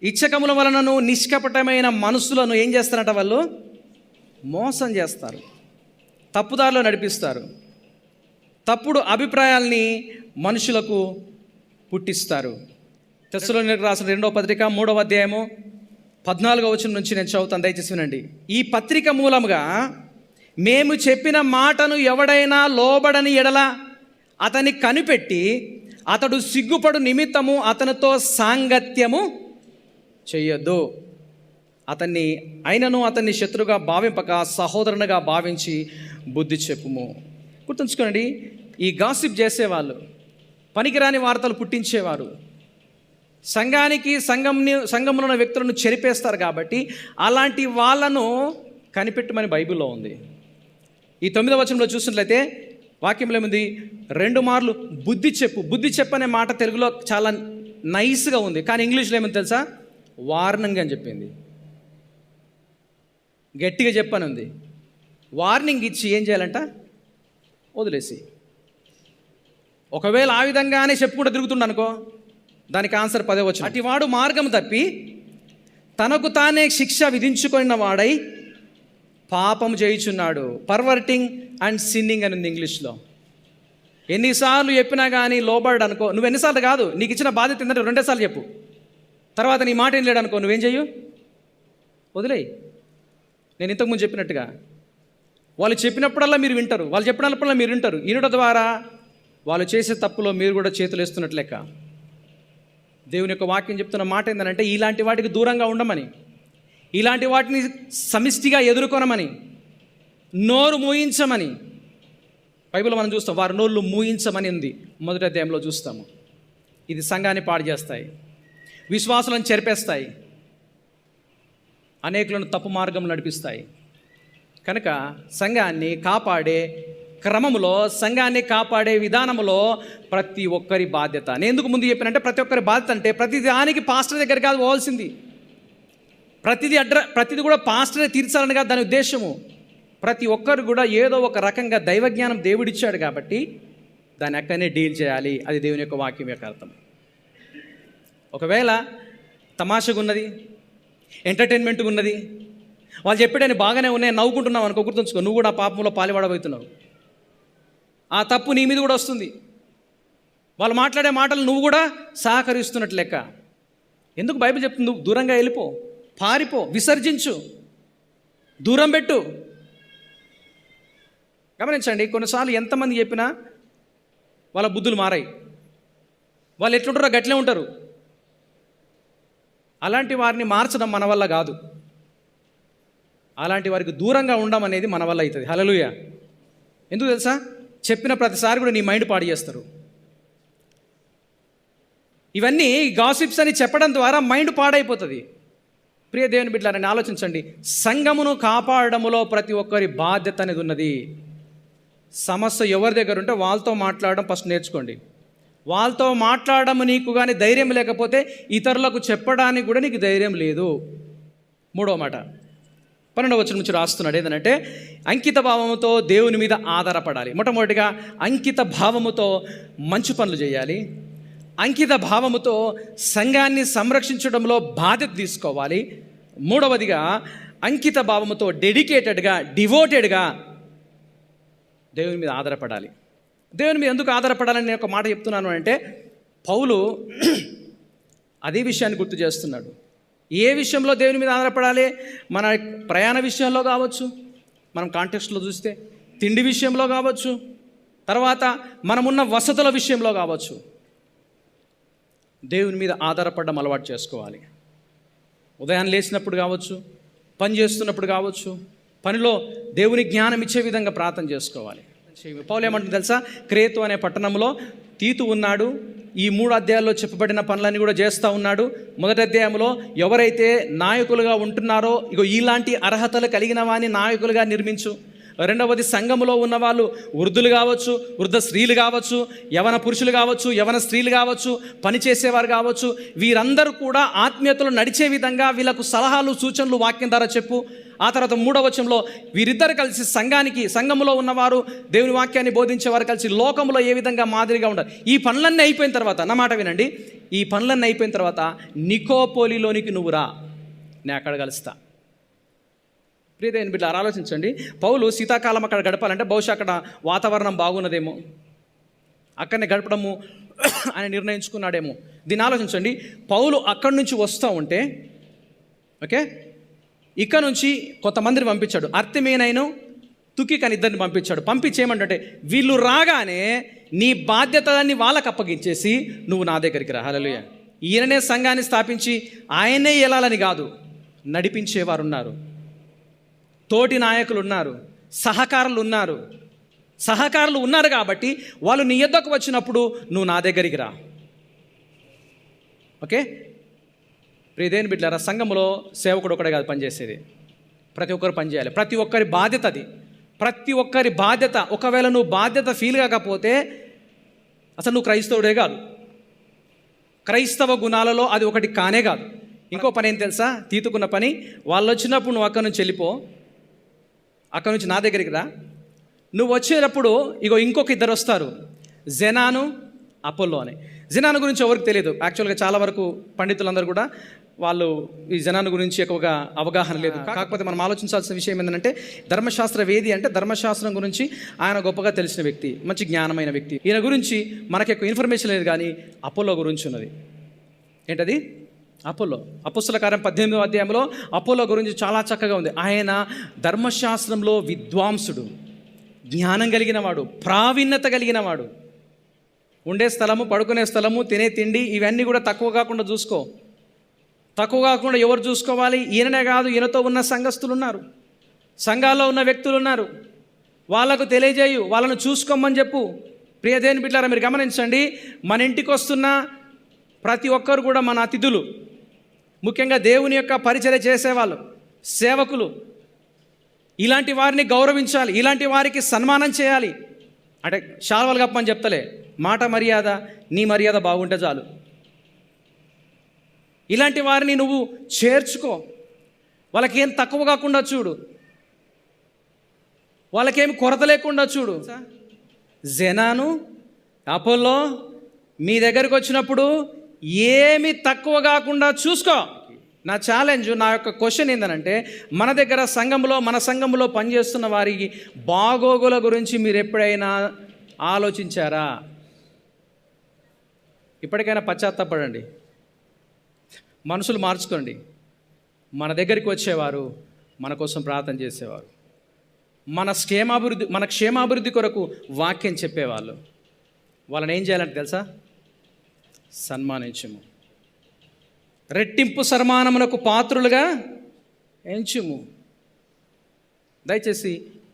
ఇచ్చకముల వలనను నిష్కపటమైన మనసులను ఏం చేస్తారంట? వాళ్ళు మోసం చేస్తారు, తప్పుదారిలో నడిపిస్తారు, తప్పుడు అభిప్రాయాల్ని మనుషులకు పుట్టిస్తారు. తెస్సలోనికీయులకు రాసిన 2వ పత్రిక 3వ అధ్యాయము 14వ వచనం నుంచి నేను చదువుతాను, దయచేసి వినండి. ఈ పత్రిక మూలముగా మేము చెప్పిన మాటను ఎవడైనా లోబడని ఎడల అతన్ని కనిపెట్టి అతడు సిగ్గుపడు నిమిత్తము అతనితో సాంగత్యము చెయ్యొద్దు. అతన్ని శత్రుగా భావింపక సహోదరునిగా భావించి బుద్ధి చెప్పుము. గుర్తుంచుకోండి, ఈ గాసిప్ చేసేవాళ్ళు, పనికిరాని వార్తలు పుట్టించేవారు సంఘంలో ఉన్న వ్యక్తులను చెరిపేస్తారు. కాబట్టి అలాంటి వాళ్ళను కనిపెట్టమని బైబిల్లో ఉంది. ఈ 9వ వచనంలో చూసినట్లయితే వాక్యంలో ఏముంది? 2 మార్లు బుద్ధి చెప్పు అనే మాట తెలుగులో చాలా నైస్గా ఉంది, కానీ ఇంగ్లీష్లో ఏముంది తెలుసా? వార్నింగ్ అని చెప్పింది. గట్టిగా చెప్పని ఉంది. వార్నింగ్ ఇచ్చి ఏం చేయాలంట? వదిలేసి. ఒకవేళ ఆ విధంగానే చెప్పుకుంటూ తిరుగుతుండనుకో, దానికి ఆన్సర్ 10వ వచనం. అటివాడు మార్గం తప్పి తనకు తానే శిక్ష విధించుకున్న వాడై పాపం చేయుచున్నాడు. పర్వర్టింగ్ అండ్ సిన్నింగ్ అని ఉంది ఇంగ్లీష్లో. ఎన్నిసార్లు చెప్పినా కానీ లోబడ్డు అనుకో, నువ్వు ఎన్నిసార్లు కాదు, నీకు ఇచ్చిన బాధ్యత ఏంటంటే 2 సార్లు చెప్పు, తర్వాత నీ మాట ఏం లేడనుకో, నువ్వేం చెయ్యు? వదిలేయి. నేను ఇంతకుముందు చెప్పినట్టుగా వాళ్ళు చెప్పినప్పుడల్లా మీరు వింటారు, వాళ్ళు చెప్పినప్పుడల్లా మీరు వింటారు. వినడం ద్వారా వాళ్ళు చేసే తప్పులో మీరు కూడా చేతులు వేస్తున్నట్లు లెక్క. దేవుని యొక్క వాక్యం చెప్తున్న మాట ఏంటంటే ఇలాంటి వాటికి దూరంగా ఉండమని, ఇలాంటి వాటిని సమిష్టిగా ఎదుర్కొనమని, నోరు మూయించమని, బైబిల్లో మనం చూస్తాం, వారి నోళ్ళు మూయించమని ఉంది, మొదటి అధ్యాయంలో చూస్తాము. ఇది సంఘాన్ని పాడు చేస్తాయి, విశ్వాసులను చెరిపేస్తాయి, అనేకులను తప్పు మార్గం నడిపిస్తాయి. కనుక సంఘాన్ని కాపాడే క్రమంలో, సంఘాన్ని కాపాడే విధానంలో ప్రతి ఒక్కరి బాధ్యత. నేను ఎందుకు ముందు చెప్పానంటే, ప్రతి ఒక్కరి బాధ్యత అంటే ప్రతి దానికి పాస్టర్ దగ్గర కాదు పోవాల్సింది, ప్రతిది కూడా పాస్టరే తీర్చాలని కాదు దాని ఉద్దేశము. ప్రతి ఒక్కరు కూడా ఏదో ఒక రకంగా దైవజ్ఞానం దేవుడిచ్చాడు కాబట్టి దాన్ని అక్కడనే డీల్ చేయాలి. అది దేవుని యొక్క వాక్యం యొక్క అర్థం. ఒకవేళ తమాషగా ఉన్నది, ఎంటర్టైన్మెంట్గా ఉన్నది, వాళ్ళు చెప్పేటని బాగానే ఉన్నాయి, నవ్వుకుంటున్నావు అనుకో, గుర్తుంచుకో, నువ్వు కూడా పాపంలో పాలుపడబోతున్నావు. ఆ తప్పు నీ మీద కూడా వస్తుంది. వాళ్ళు మాట్లాడే మాటలు నువ్వు కూడా సహకరిస్తున్నట్లు లెక్క. ఎందుకు బైబిల్ చెప్తుంది? నువ్వు దూరంగా వెళ్ళిపో, పారిపో, విసర్జించు, దూరం పెట్టు. గమనించండి, కొన్నిసార్లు ఎంతమంది చెప్పినా వాళ్ళ బుద్ధులు మారాయి, వాళ్ళు ఎట్లుంటారో గట్లే ఉంటారు. అలాంటి వారిని మార్చడం మన వల్ల కాదు, అలాంటి వారికి దూరంగా ఉండడం అనేది మన వల్ల అవుతుంది. హల్లెలూయా. ఎందుకు తెలుసా? చెప్పిన ప్రతిసారి కూడా నీ మైండ్ పాడు చేస్తారు. ఇవన్నీ గాసిప్స్ అని చెప్పడం ద్వారా మైండ్ పాడైపోతుంది. ప్రియ దేవుని బిడ్డలారని ఆలోచించండి, సంఘమును కాపాడడంలో ప్రతి ఒక్కరి బాధ్యత అనేది ఉన్నది. సమస్య ఎవరి దగ్గర ఉంటే వాళ్ళతో మాట్లాడడం ఫస్ట్ నేర్చుకోండి. వాళ్ళతో మాట్లాడడం నీకు కానీ ధైర్యం లేకపోతే ఇతరులకు చెప్పడానికి కూడా నీకు ధైర్యం లేదు. మూడో మాట 12వ వచనం నుంచి రాస్తున్నాడు, ఏంటంటే అంకిత భావముతో దేవుని మీద ఆధారపడాలి. మొట్టమొదటిగా అంకిత భావముతో మంచి పనులు చేయాలి, అంకిత భావముతో సంఘాన్ని సంరక్షించడంలో బాధ్యత తీసుకోవాలి. మూడవదిగా అంకిత భావముతో డెడికేటెడ్గా, డివోటెడ్గా దేవుని మీద ఆధారపడాలి. దేవుని మీద ఎందుకు ఆధారపడాలని నేను ఒక మాట చెప్తున్నాను అంటే, పౌలు అదే విషయాన్ని గుర్తు చేస్తున్నాడు. ఏ విషయంలో దేవుని మీద ఆధారపడాలి? మన ప్రయాణ విషయంలో కావచ్చు, మనం కాంటెక్స్ట్లో చూస్తే తిండి విషయంలో కావచ్చు, తర్వాత మనమున్న వసతుల విషయంలో కావచ్చు, దేవుని మీద ఆధారపడడం అలవాటు చేసుకోవాలి. ఉదయాన్నే లేచినప్పుడు కావచ్చు, పని చేస్తున్నప్పుడు కావచ్చు, పనిలో దేవుని జ్ఞానం ఇచ్చే విధంగా ప్రార్థన చేసుకోవాలి. పౌలు ఏమంటుంది తెలుసా? క్రేతు అనే పట్టణంలో తీతు ఉన్నాడు, ఈ 3 అధ్యాయాల్లో చెప్పబడిన పనులన్నీ కూడా చేస్తూ ఉన్నాడు. మొదటి అధ్యాయంలో ఎవరైతే నాయకులుగా ఉంటున్నారో, ఇగో ఇలాంటి అర్హతలు కలిగిన వారిని నాయకులుగా నిర్మించు. రెండవది, సంఘములో ఉన్నవాళ్ళు వృద్ధులు కావచ్చు, వృద్ధ స్త్రీలు కావచ్చు, యవన పురుషులు కావచ్చు, యవన స్త్రీలు కావచ్చు, పనిచేసేవారు కావచ్చు, వీరందరూ కూడా ఆత్మీయతలు నడిచే విధంగా వీళ్ళకు సలహాలు, సూచనలు వాక్యం ద్వారా చెప్పు. ఆ తర్వాత 3వ వచనంలో వీరిద్దరు కలిసి సంఘములో ఉన్నవారు, దేవుని వాక్యాన్ని బోధించేవారు కలిసి లోకంలో ఏ విధంగా మాదిరిగా ఉండాలి. ఈ పనులన్నీ అయిపోయిన తర్వాత, నా మాట వినండి, ఈ పనులన్నీ అయిపోయిన తర్వాత నికోపోలిలోనికి నువ్వు రా, నేను అక్కడ కలుస్తా. ప్రియదేవుని బిడ్డలారా ఆలోచించండి, పౌలు శీతాకాలం అక్కడ గడపాలంటే బహుశా అక్కడ వాతావరణం బాగున్నదేమో, అక్కడనే గడపడము ఆయన నిర్ణయించుకున్నాడేమో. దీన్ని ఆలోచించండి. పౌలు అక్కడి నుంచి వస్తూ ఉంటే, ఓకే, ఇక్కడ నుంచి కొంతమందిని పంపించాడు, అర్తిమేనైను తుకికని ఇద్దరిని పంపించాడు. పంపించేయమంటే వీళ్ళు రాగానే నీ బాధ్యతలన్నీ వాళ్ళకు అప్పగించేసి నువ్వు నా దగ్గరికి రా. హల్లెలూయా. ఈయననే సంఘాన్ని స్థాపించి ఆయనే వెళ్ళాలని కాదు, నడిపించేవారు ఉన్నారు, తోటి నాయకులు ఉన్నారు, సహకారులు ఉన్నారు కాబట్టి వాళ్ళు నీ యొద్దకు వచ్చినప్పుడు నువ్వు నా దగ్గరికి రా. ఓకే. ప్రియదేవుని బిడ్డలారా, సంఘంలో సేవకుడు ఒకడే కాదు పనిచేసేది, ప్రతి ఒక్కరు పనిచేయాలి. ప్రతి ఒక్కరి బాధ్యత అది, ప్రతి ఒక్కరి బాధ్యత. ఒకవేళ నువ్వు బాధ్యత ఫీల్ కాకపోతే అసలు నువ్వు క్రైస్తవుడే కాదు. క్రైస్తవ గుణాలలో అది ఒకటి కానే కాదు. ఇంకో పని ఏం తెలుసా? తీతుకున్న పని, వాళ్ళు వచ్చినప్పుడు నువ్వు అక్కడి నుంచి వెళ్ళిపో, అక్కడి నుంచి నా దగ్గరికి రా. నువ్వు వచ్చేటప్పుడు ఇగో ఇంకొక ఇద్దరు వస్తారు, జెనాను, అపోల్లో అని. జెనాను గురించి ఎవరికి తెలియదు. యాక్చువల్గా చాలా వరకు పండితులందరూ కూడా వాళ్ళు ఈ జనాను గురించి ఎక్కువగా అవగాహన లేదు. కాకపోతే మనం ఆలోచించాల్సిన విషయం ఏంటంటే, ధర్మశాస్త్ర వేది అంటే ధర్మశాస్త్రం గురించి ఆయన గొప్పగా తెలిసిన వ్యక్తి, మంచి జ్ఞానమైన వ్యక్తి. ఈయన గురించి మనకు ఎక్కువ ఇన్ఫర్మేషన్ లేదు, కానీ అపోల్లో గురించి ఉన్నది. ఏంటది? అపోల్లో. అపోస్తల కార్యం 18వ అధ్యాయంలో అపోల్లో గురించి చాలా చక్కగా ఉంది. ఆయన ధర్మశాస్త్రంలో విద్వాంసుడు, జ్ఞానం కలిగిన వాడు, ప్రావీణ్యత కలిగిన వాడు. ఉండే స్థలము, పడుకునే స్థలము, తినే తిండి, ఇవన్నీ కూడా తక్కువ కాకుండా చూసుకో. తక్కువ కాకుండా ఎవరు చూసుకోవాలి? ఈయననే కాదు, ఈయనతో ఉన్న సంఘస్థులు ఉన్నారు, సంఘాల్లో ఉన్న వ్యక్తులు ఉన్నారు. వాళ్ళకు తెలియజేయు, వాళ్ళను చూసుకోమని చెప్పు. ప్రియ దేవుని బిడ్డలారా, మీరు గమనించండి, మన ఇంటికి వస్తున్న ప్రతి ఒక్కరు కూడా మన అతిథులు. ముఖ్యంగా దేవుని యొక్క పరిచర్య చేసేవాళ్ళు, సేవకులు, ఇలాంటి వారిని గౌరవించాలి, ఇలాంటి వారికి సన్మానం చేయాలి. అంటే శాల్వాలు కప్పమని చెప్తలే, మాట మర్యాద, నీ మర్యాద బాగుంటే చాలు. ఇలాంటి వారిని నువ్వు చేర్చుకో. వాళ్ళకేం తక్కువ కాకుండా చూడు, వాళ్ళకేమి కొరత లేకుండా చూడు. జనాను అపోలో మీ దగ్గరికి వచ్చినప్పుడు ఏమి తక్కువ కాకుండా చూసుకో. నా ఛాలెంజ్, నా యొక్క క్వశ్చన్ ఏంటంటే, మన సంఘంలో పనిచేస్తున్న వారికి బాగోగుల గురించి మీరు ఎప్పుడైనా ఆలోచించారా? ఇప్పటికైనా పశ్చాత్తాపడండి, మనసులు మార్చుకోండి. మన దగ్గరికి వచ్చేవారు మన కోసం ప్రార్థన చేసేవారు, మన క్షేమాభివృద్ధి కొరకు వాక్యం చెప్పేవాళ్ళు. వాళ్ళని ఏం చేయాలంటే తెలుసా? సన్మానించుము, రెట్టింపు సన్మానమునకు పాత్రులుగా ఎంచుము. దయచేసి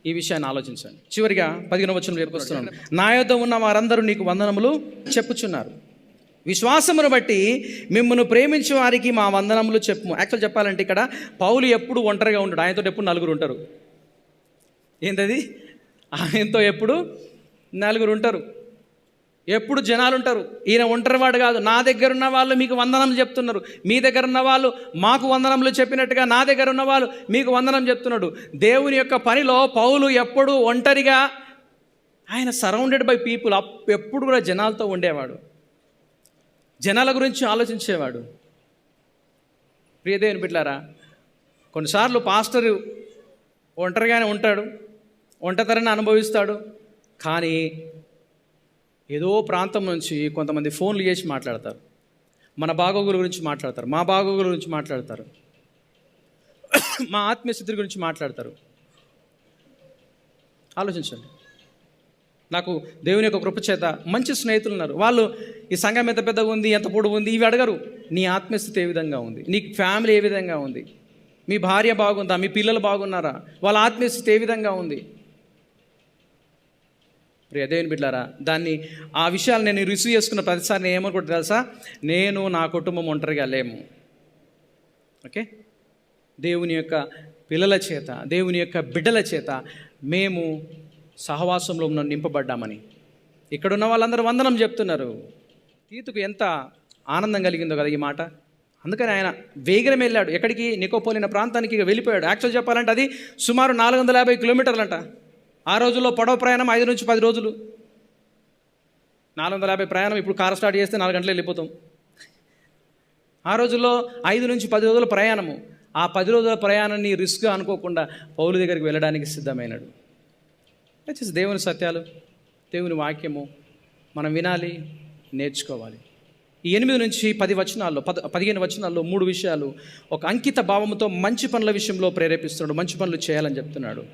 ఈ విషయాన్ని ఆలోచించండి. చివరిగా 15వ వచనం చెప్పుకొస్తున్నాను. నా యొద్ద ఉన్న వారందరూ నీకు వందనములు చెప్పుచున్నారు, విశ్వాసమును బట్టి మిమ్మల్ని ప్రేమించే వారికి మా వందనములు చెప్పు. యాక్చువల్ చెప్పాలంటే ఇక్కడ పౌలు ఎప్పుడు ఒంటరిగా ఉంటాడు, ఆయనతో ఎప్పుడు నలుగురు ఉంటారు. ఏంటది? ఆయనతో ఎప్పుడు నలుగురు ఉంటారు, ఎప్పుడు జనాలు ఉంటారు. ఈయన ఒంటరివాడు కాదు. నా దగ్గర ఉన్న వాళ్ళు మీకు వందనం చెప్తున్నారు, మీ దగ్గర ఉన్న వాళ్ళు మాకు వందనములు చెప్పినట్టుగా నా దగ్గర ఉన్న వాళ్ళు మీకు వందనం చెప్తున్నాడు. దేవుని యొక్క పనిలో పౌలు ఎప్పుడు ఒంటరిగా, ఆయన సరౌండెడ్ బై పీపుల్, ఎప్పుడు కూడా జనాలతో ఉండేవాడు, జనాల గురించి ఆలోచించేవాడు. ప్రియదేవుని బిడ్డలారా, కొన్నిసార్లు పాస్టర్ ఒంటరిగానే ఉంటాడు, ఒంటరితనాన్ని అనుభవిస్తాడు. కానీ ఏదో ప్రాంతం నుంచి కొంతమంది ఫోన్లు చేసి మాట్లాడతారు, మన బాగోగుల గురించి మాట్లాడతారు, మా బాగోగుల గురించి మాట్లాడతారు, మా ఆత్మీయ స్థితి గురించి మాట్లాడతారు. ఆలోచించండి. నాకు దేవుని యొక్క కృప చేత మంచి స్నేహితులు ఉన్నారు. వాళ్ళు ఈ సంఘం ఎంత పెద్దగా ఉంది, ఎంత పొడవు ఉంది, ఇవి అడగరు. నీ ఆత్మీయస్థితి ఏ విధంగా ఉంది, నీ ఫ్యామిలీ ఏ విధంగా ఉంది, మీ భార్య బాగుందా, మీ పిల్లలు బాగున్నారా, వాళ్ళ ఆత్మీయస్థితి ఏ విధంగా ఉంది. ప్రియ దేవుని బిడ్డలారా, ఆ విషయాలు నేను రిసీవ్ చేసుకున్న ప్రతిసారి నేను ఏమనుకుంటా తెలుసా? నేను నా కుటుంబం ఒంటరిగా లేము. ఓకే, దేవుని యొక్క పిల్లల చేత, దేవుని యొక్క బిడ్డల చేత మేము సహవాసంలో నింపబడ్డామని ఇక్కడున్న వాళ్ళందరూ వందనం చెప్తున్నారు. తీతుకు ఎంత ఆనందం కలిగిందో కదా ఈ మాట. అందుకని ఆయన వేగరం వెళ్ళాడు. ఎక్కడికి? నికోపోలిన ప్రాంతానికి వెళ్ళిపోయాడు. యాక్చువల్ చెప్పాలంటే అది సుమారు 450 కిలోమీటర్లంట. ఆ రోజుల్లో పొడవ ప్రయాణం 5 నుంచి 10 రోజులు. 450 ప్రయాణం, ఇప్పుడు కారు స్టార్ట్ చేస్తే 4 గంటలు వెళ్ళిపోతాం. ఆ రోజుల్లో 5 నుంచి 10 రోజుల ప్రయాణము. ఆ 10 రోజుల ప్రయాణాన్ని రిస్క్గా అనుకోకుండా పౌలు దగ్గరికి వెళ్ళడానికి సిద్ధమైనాడు. దయచేసి దేవుని సత్యాలు, దేవుని వాక్యము మనం వినాలి, నేర్చుకోవాలి. ఈ 8 నుంచి 10 వచనాల్లో 15 వచనాల్లో 3 విషయాలు ఒక అంకిత భావంతో మంచి పనుల విషయంలో ప్రేరేపిస్తున్నాడు. మంచి పనులు చేయాలని చెప్తున్నాడు.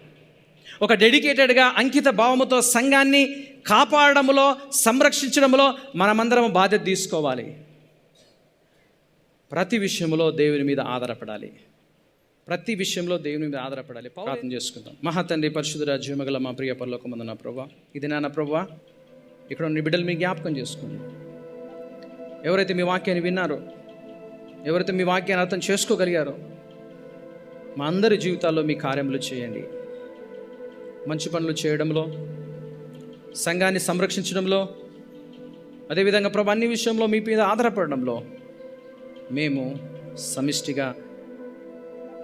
ఒక డెడికేటెడ్గా అంకిత భావముతో సంఘాన్ని కాపాడడంలో, సంరక్షించడంలో మనమందరం బాధ్యత తీసుకోవాలి. ప్రతి విషయంలో దేవుని మీద ఆధారపడాలి. ప్రార్థన చేసుకుందాం. మహాతండ్రి, పరిశుద్ధుడా, జీవమగల మా ప్రియ పరలోకమందున్న ప్రభువా, ఇది నాన్న ప్రభువా, ఇక్కడ ఉన్న బిడ్డలు మీ జ్ఞాపకం చేసుకోండి. ఎవరైతే మీ వాక్యాన్ని విన్నారో, ఎవరైతే మీ వాక్యాన్ని అర్థం చేసుకోగలిగారో, మా అందరి జీవితాల్లో మీ కార్యములు చేయండి. మంచి పనులు చేయడంలో, సంఘాన్ని సంరక్షించడంలో, అదేవిధంగా ప్రభు అన్ని విషయంలో మీ మీద ఆధారపడడంలో మేము సమిష్టిగా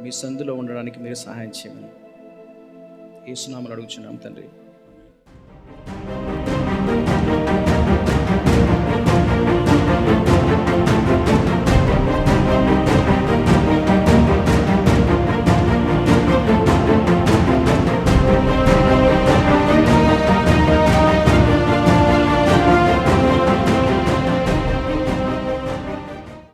మీ సందులో ఉండడానికి మీరు సహాయం చేయమని యేసు నామములో అడుగుచున్నాం తండ్రి.